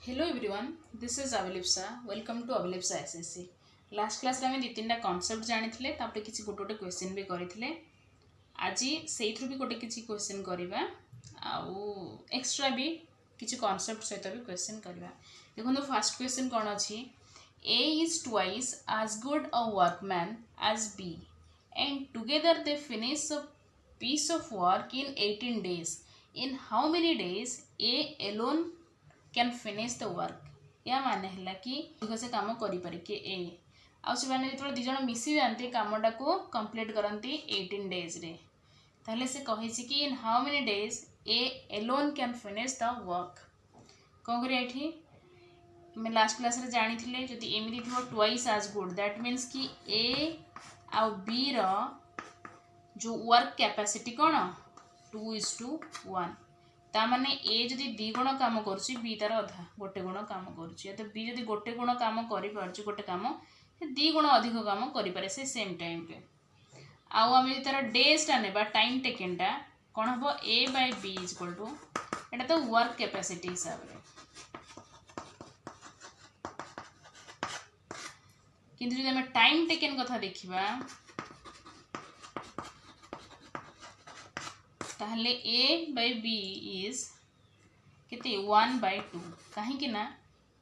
Hello everyone, this is Avilipsa. Welcome to Avilipsa SSC. Last class रे दि तीन concept जानी थे तापटे किसी गोटे क्वेश्चन भी करथिले आज से भी गोटे किसी क्वेश्चन करबा आउ एक्स्ट्रा भी किसी कॉन्सेप्ट सहित भी क्वेश्चन करबा। देखो फर्स्ट क्वेश्चन कौन अच्छी A is twice as good a workman as B and together they finish a piece of work in 18 days. In how many days A alone can finish the work? या माने है कि से काम करें कि ए आने जो दिज मिसी जाती कमटा को कंप्लीट करती 18 days रे ताहले से कही कि in how many days A alone can finish the work कौन करिया एठी मैं लास्ट क्लास रे जानी थिले जदि एमिति थो twice as good that means कि ए आउ बी रो जो वर्क कैपेसिटी कौन 2:1 ता माने ए जदि 2 गुण काम करुच्ची बी तार अधा गोटे गुण काम करुच्ची तो बी जदि गोटे गुण काम करि पारछि गोटे काम 2 गुण अधिक काम करि पारे से सेम टाइम पे आउ आम तार डेज टा नेबा टाइम टेकन टा कौन हम A by B is equal to एटा तो वर्क कैपेसिटी हिसाब रे किंतु जदि हम टाइम टेकन कथा देखिबा ताहले ए बाय बी इज केते 1/2 कहीं ना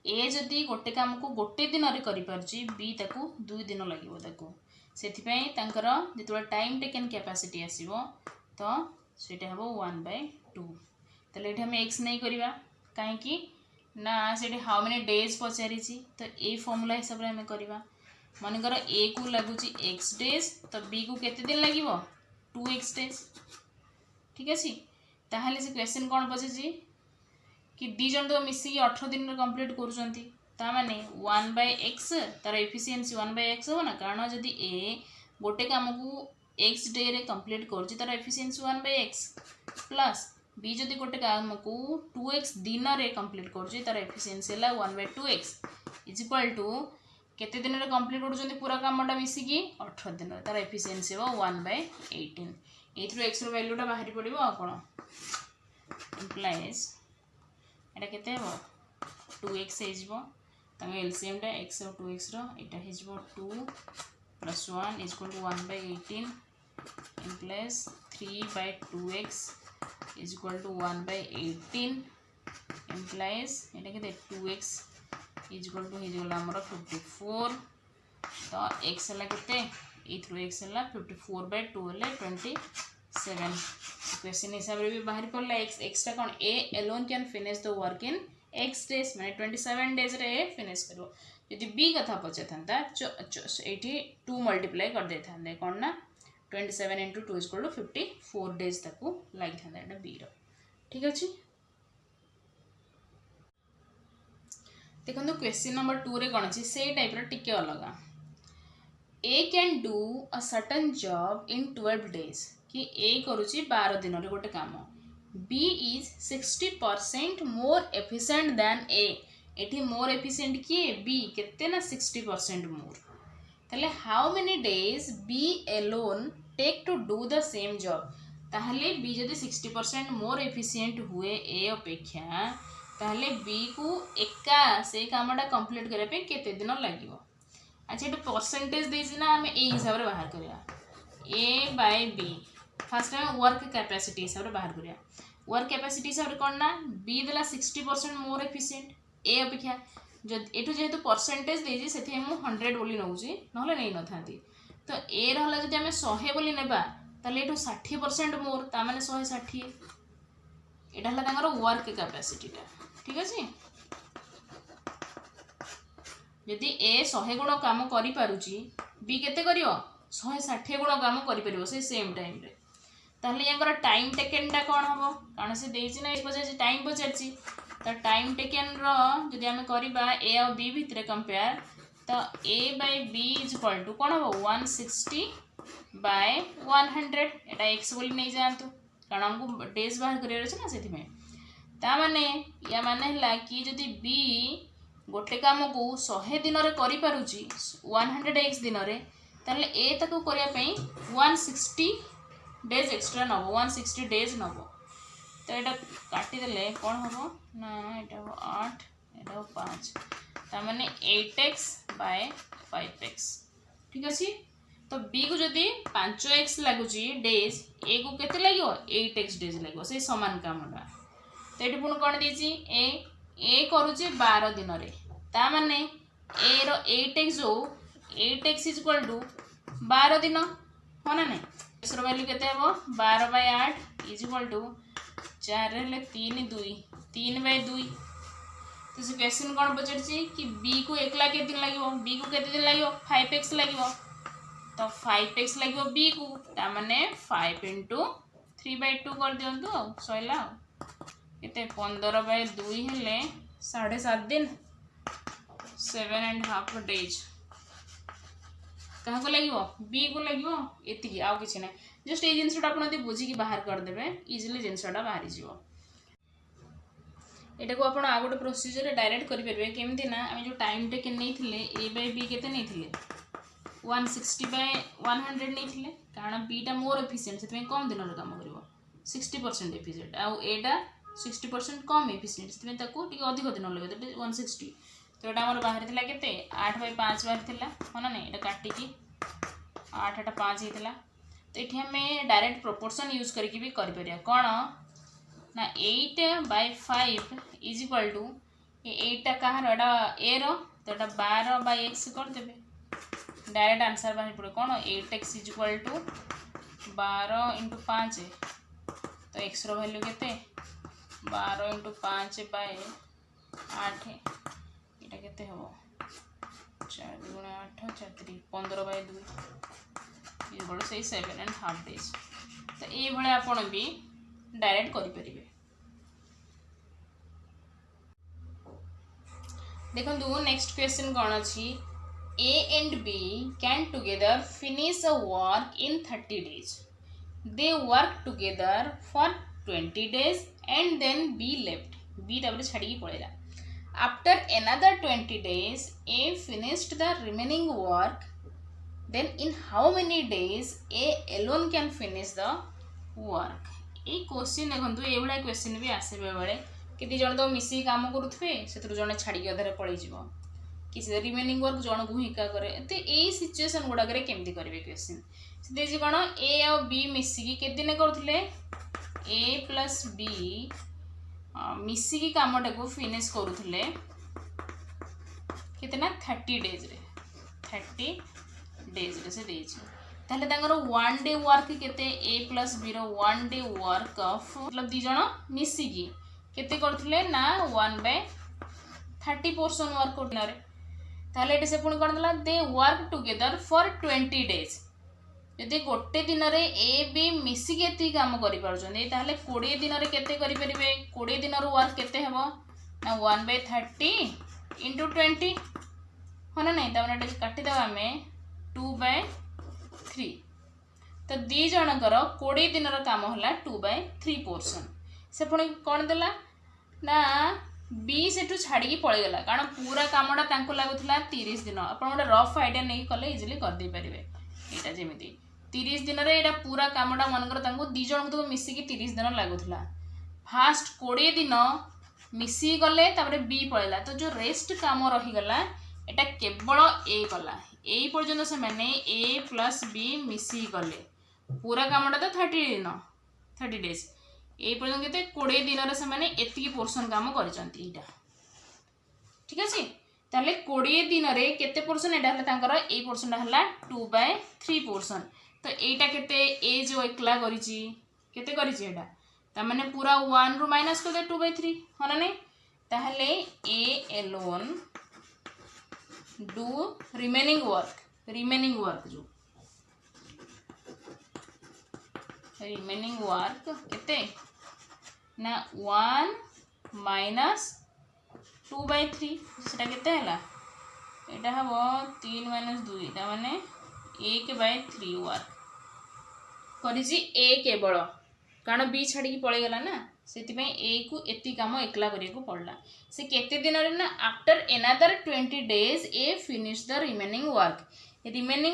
ए जदि गोटे काम को गोटे दिन रे करि परछि बी ताकू 2 दिन लागिवो ताकू सेथि पई तांकर जेतोला टाइम टेकन कैपेसिटी आसीबो तो सेटा हबो 1/2 तले एठी हम x नै करिवा काहे कि ना सेठी हाउ मेनी डेज पचारिछि तो ए फार्मूला हिसाब रे हम करिवा मानकर ए को लागुछि x डेज तो बी को केते दिन लागिवो 2x डेज ठीक अच्छे ताहले से क्वेश्चन कौन पचार कि दी जन तो मिसिकी 18 दिन कंप्लीट करें 1/x तार एफिशिएंसी 1/x हो ना कारण जदि ए गोटे काम को x डे रे कंप्लीट कर तार एफिशिएंसी 1/x प्लस बी जदि गोटे काम को 2x दिन रे कंप्लीट कर तार एफिशिएंसी है 1/2x इज इक्वल टू केते दिन रे कंप्लीट कर पूरा कामटा मिसिकी 18 दिन तार एफिशिएंसी हो 1/18 ये एक्स वैल्यू टा बाहरी पड़ो आ कौन इम्प्लाइज एटा केते हो 2x एलसीएम टा x और 2x रो 2 + 1 is equal to 1/18 implies 3/2x is equal to 1/18 implies एटा केते 2x इज इक्वल टू हो हमर 54 तो x है केते x है 54/2 है 27 क्वेश्चन हिसाब रे भी बाहर पड़ला x टा कौन A alone can finish the work in x days माने 27 डेज रे फिनिश करो यदि b कथा पचे थांता एठी 2 मल्टीप्लाई कर दे थांदे कोन ना 27 × 2 = 54 डेज ताकू लागि थांदा एटा b रो ठीक अछि। देखो क्वेश्चन नंबर 2 रे कोन अछि से टाइप रो टिके अलगा A can do a certain job in 12 days कि A करुची 12 दिन रे गोटे काम B is 60% more efficient than A एठी more efficient किए B केते ना 60% more ताले how many days B alone take to do the same job ताहले B जदि 60% more efficient हुए A अपेक्षा ताहले B को एका से कामटा कंप्लीट करे पे केते दिन लागिवो अच्छा ये परसेंटेज देसी ना आम ए हिसाब से बाहर करिया ए बाय बी फास्ट आम वर्क कैपेसिटी हिसाब से बाहर करिया वर्क कैपेसिटी हिसाब से कौन ना बी देला 60% मोर एफिशिएंट ए अपेक्षा जब एठू जेहेतु परसेंटेज देजी से मु 100 बोली नौची नहले नहीं नथांती तो ए रहला जदि आम 100 बोली नेबा ताले एठू 60% मोर ता माने 160 एटा हला तांगर वर्क कैपेसिटीटा ठीक अछि यदि ए 100 गुण काम करि पारुची बी केते करियो 160 गुण काम करि परिबो से सेम टाइम रे ताहले यांकर टाइम टेकन टा कोन हबो कारण से देछि ना इस वजह से टाइम बचारची तो टाइम टेकन रो जदि हम करिबा ए और बी भितरे कंपेयर तो a by b is equal to कोन हबो 160/100 एटा x बोली नै जानतु कारण हमको डेज बाहर करियर छै ना सेथि में ता माने या माने हला कि जदि b गोटे काम को 100 दिन रे करि पारुची 100x दिन रे ताले ए ताको करिया पई 160 डेज एक्स्ट्रा नबो 160 डेज नबो तो एटा काटी देले कोन हबो ना एटा 8 एटा 5 तामाने 8x बाय 5x ठीक अछि। तो b को जदि 5x लागुची डेज a को केते लागियो 8x डेज लागियो से समान कामटा। तो एठी पुण कोन दिछि a करूची 12 दिन रे ता माने a रो 8x जो 8x इज इक्वल टू 12 दिन हो ना नहीं। x रो वैल्यू केते हबो 12 बाय 8 इज इक्वल टू 4 हेले 3 2 3 बाय 2। तो से क्वेश्चन कोन पचरची कि b को एकला के दिन लागियो b को केते दिन लागियो 5x लागियो। तो 5x लागियो b को ता माने 5 into 3/2 कर दियंतु आ सइला केते 15 बाय 2 हेले 7.5 दिन 7.5 डेज कहा को लागियो b को लागियो एति आ किछ नै जस्ट ए जिंसटा आपण यदि बुझी कि बाहर कर देबे इजीली जिंसटा बाहरी जिवो। एटा को आपण आ गोटे प्रोसीजर रे डायरेक्ट करि परबे केमति ना हम जो टाइम टेकन नै थिले a by b केते नै थिले 160 by 100 नै थिले कारण b टा मोर एफिशिएंट सेते कम दिन रे काम करिवो 60% एफिशिएंट आ एटा 60% कम एफिशिएंट सेते ताको टिके अधिक दिन लगे तो 160। तो एटा हमर बाहर थिला केते 8 by 5 बाहर थिला होना नै एटा काटी की 8 एटा 5 हेतला। तो एठी हमें डायरेक्ट प्रोपोर्शन यूज करके भी करि परिया कोन ना 8 by 5 इज इक्वल टू 8 टा कहार एटा a रो तो एटा 12 by x कर देबे डायरेक्ट आंसर बाहर पड़े कोन 8x is equal to 12 into 5 तो x रो वैल्यू केते 12 into 5 by 8 एटा केते हो 4 गुणा 8 4 15 by 2 ये बड़ से 7.5 डेज। तो ए भले आपण भी डायरेक्ट करि परिबे। देखंतु नेक्स्ट क्वेश्चन कोन अछि A and B can together finish a work in 30 days. They work together for 20 days and then B left. B तापर छाड़ी की पळेला। After another 20 days, A finished the remaining work. Then in how many days A alone can finish the work? A question देखंतु ए भला question भी आसे बेले केति जण तो मिसी काम करूथबे सेतरु जण छाड़ी के अधरे पळै जिवो किसी रिमेनिंग वर्क जन को हिका करे तो यही सिचुएशन गुड़ा केमती करेंगे क्वेश्चन से कौन ए आ बी मिसिकी के दिन करते ए प्लस बी मिसिकी कामटा को फिनिश करुले कितना 30 डेज रे 30 डेज रे से देछि ताले तांगर 1 डे वर्क केते ए प्लस बी रो 1 डे वर्क ऑफ मतलब दी जण मिसिकी केते करथले ना 1/30 पोर्शन वर्क करथले रे ताले एटे से पुणी कौन देला they work together for 20 days यदि गोटे दिन रे ए बी मिसिकी एति काम करि पारछन ताले 20 दिन रे केते करि परिबे 20 दिन रो वर्क केते हेबो ना 1/30 into 20 होना नहीं तमने एटे काटि देबा हमें 2/3 तो दी जनकर 20 दिन रो काम होला 2/3 पोर्शन से पुणी कौन देला ना बी सेठू छाड़ी पड़े गला कारण पूरा कामटा तांको लागुला 30 दिन आप गोटे रफ आइडिया नहीं कले इजिली कर दे पारे यहाँ जमी 30 दिन रे एटा पूरा कामटा मनकर तांको दी जन को मिसिकी 30 दिन लागुला फास्ट 20 दिन मिसी गले तापर बी पड़ेगा तो जो रेस्ट काम रहीगला एटा केवल ए कला यही पर्यंत से मैंने ए प्लस बी मिसी गले पूरा कामटा तो 30 डेज ये पर्यटन के 20 दिन रे से माने एतिकी पोर्शन काम करचंती इटा ठीक अछि ताले 20 दिन रे केते पोर्शन एटा हला तांकर ए पोर्शन हला 2/3 पोर्शन तो एटा केते ए जो एकला करिची केते करिची एटा ता माने पूरा 1 रु माइनस कर दे 2/3 होना नहीं ताहले ए एलोन डू रिमेनिंग वर्क जो रिमेनिंग वर्क केते ना 1 माइनस 2/3 सेटा केते हला एटा हबो 3 - 2 ता माने 1/3 वर्क करिजी ए केवल कारण बी छाड़ी की पळे गला ना सेति पई ए को एति काम एकला करिया को पड़ला से केते दिन रे ना after another 20 days A finish the remaining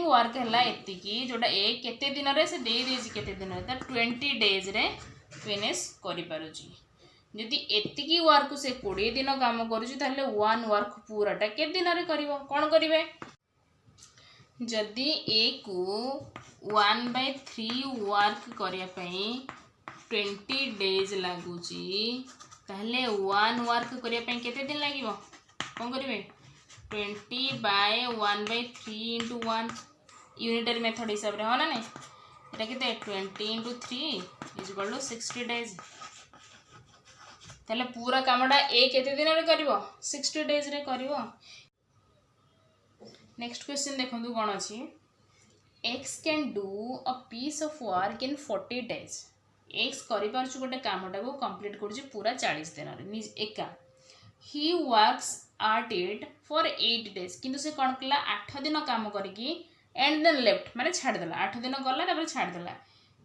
work हला एति की जोटा ए केते दिन रे से दे देजी केते दिन रे 20 डेज रे फिनिश करि पारुजी जदि एतिकी वर्क से 20 दिन काम करुछि ताहले 1 वर्क पूराटा के दिन रे करिवो कोन करिवे जदि ए को 1/3 वर्क करिया पई 20 डेज लागुची ताहले 1 वर्क करिया पई केते दिन लागिवो कोन करिवे 20/1/3 into 1 यूनिटरी मेथड हिसाब रे हो ना नहीं एटा केते 20 into 3 is equal to 60 days ताले पूरा कामटा ए केते दिन रे करिवो 60 डेज रे करिवो। नेक्स्ट क्वेश्चन देखंतु कोन अछि x can do a piece of work in 40 days x करि परछु गोटे कामटा को कंप्लीट करछि पूरा 40 दिन रे एका he works at it for 8 days किंतु से कोन कला 8 दिन काम करकी एंड देन लेफ्ट माने छाड़ देला 8 दिन गला तापर छाड़ देला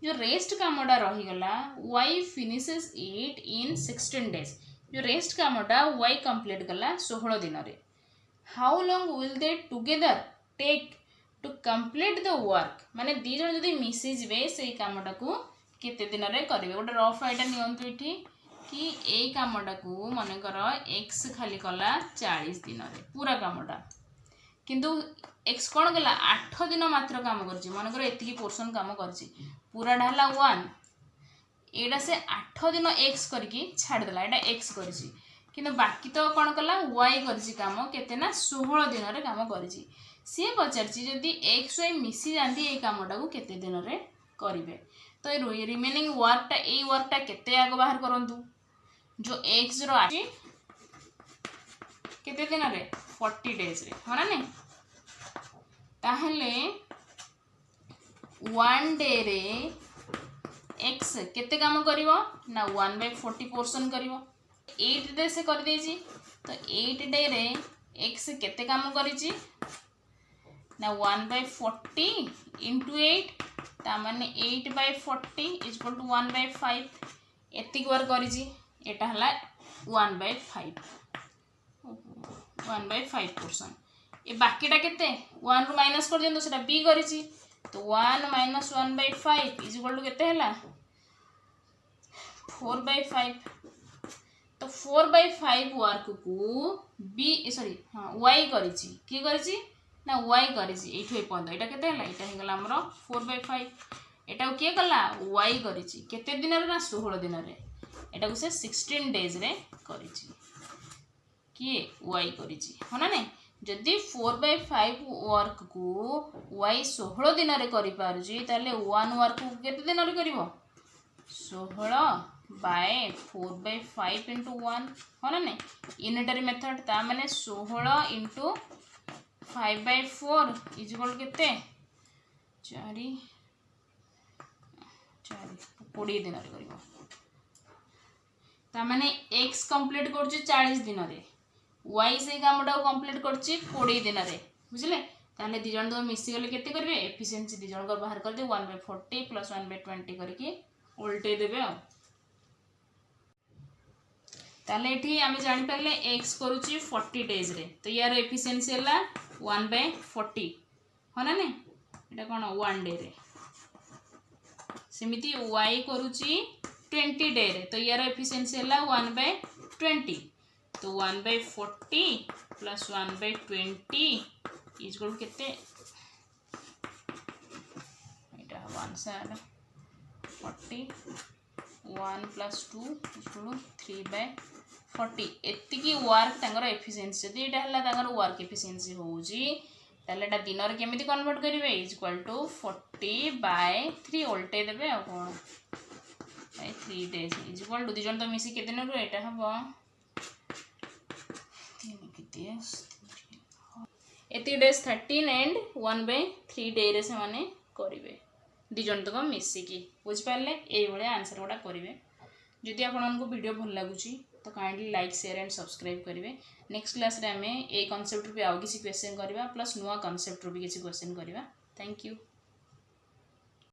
जो रेस्ट कामटा रही गला y finishes it in 16 days जो रेस्ट कामटा y कंप्लीट गला 16 दिन रे how long will they together take to complete the work माने दी जण जदी मिसी जिवे से कामटा को केते दिन रे करिवे गोटे रफ आइडिया नियंतु इठी कि ए कामटा को माने कर x खाली कला 40 दिन रे पूरा कामटा किंतु x कोन गला 8 दिन मात्र काम करछि माने कर एतिकी पोर्शन काम करछि पूरा ढाला 1 एडा से 8 दिन x करके छाड़ देला एडा x करछि किंतु बाकी तो कोन कला y करछि काम केते ना 16 दिन रे काम करछि से पचारछि जदी x y मिसी जांदी ए कामटा को केते दिन रे करिवे तो रिमेनिंग वर्कटा ए वर्कटा केते आगो बाहर करंतु जो x रो आछि केते दिन रे 40 डेज रे हो ना नहीं ताहले 1 डे रे x केते काम करिवो ना 1/40 पोर्शन करिवो 8 डे से कर देछि तो 8 डे रे x केते काम करिछि ना 1/40 into 8 ता माने 8/40 is equal to 1/5 एतिक वर्क करिछि एटा हला 1/5 पोर्शन ए बाकीटा केते 1 रु माइनस कर दियंतो सेटा b करिछि तो 1 - 1/5 is equal to केते हला 4/5 तो 4/5 वर्क को b सॉरी हां y करिछि की करिछि ना y करिछि एठो ए पॉइंट एटा केते हला एटा हे गला हमरो 4/5 एटा के कला y करिछि केते दिन रे ना 16 दिन रे एटा को से 16 डेज रे करिछि की y करिछि हो ना नहीं जदि 4/5 वर्क को y 16 दिन रे करि पारुछि ताले 1 वर्क को केते दिन रे करिवो 16/4/5 into 1 हो ना नहीं यूनिटरी मेथड ता माने 16 into 5/4 इज इक्वल केते 4 20 दिन रे करिवो ता माने x कंप्लीट करछि 40 दिन रे y से कामटा कंप्लीट करछि 20 दिन रे बुझले ताले दी जण तो मिसी गले केते करबे एफिशिएंसी दी जण को बाहर कर दे 1/40 + 1/20 करके उल्टे देबे आ ताले एठी आमे जानि परले x करूछि 40 डेज रे तो यार एफिशिएंसी हला 1/40 हो ना ने एटा कोन 1 डे रे सेमिति y करूछि 20 डे रे तो यार एफिशिएंसी हला 1/20 तो 1/40 + 1/20 इज इक्वल केते एटा 1 साइड 40 1 + 2 इज इक्वल 3/40 एतिकी वर्क तांगर एफिशिएंसी जदि एटा हला तांगर वर्क एफिशिएंसी होउजी ताले एटा दिन रे केमिति कन्वर्ट करिवे इज इक्वल टू 40/3 उल्टे देबे आ कोन by 3 days is equal to दिजन तो मिसी केते न रो एटा हबो एति डेज 13 एंड 1/3 डे रे से माने करिवे दिजन तक मिसिकी बुझ पारले एई भले आंसर गोटा करिवे जदि आपन को वीडियो भल लागुची तो kindly like share and subscribe करिवे नेक्स्ट क्लास रे हमें ए कांसेप्ट रे आउ किसी क्वेश्चन करबा प्लस नुवा कांसेप्ट रे भी किसी क्वेश्चन करबा थैंक यू।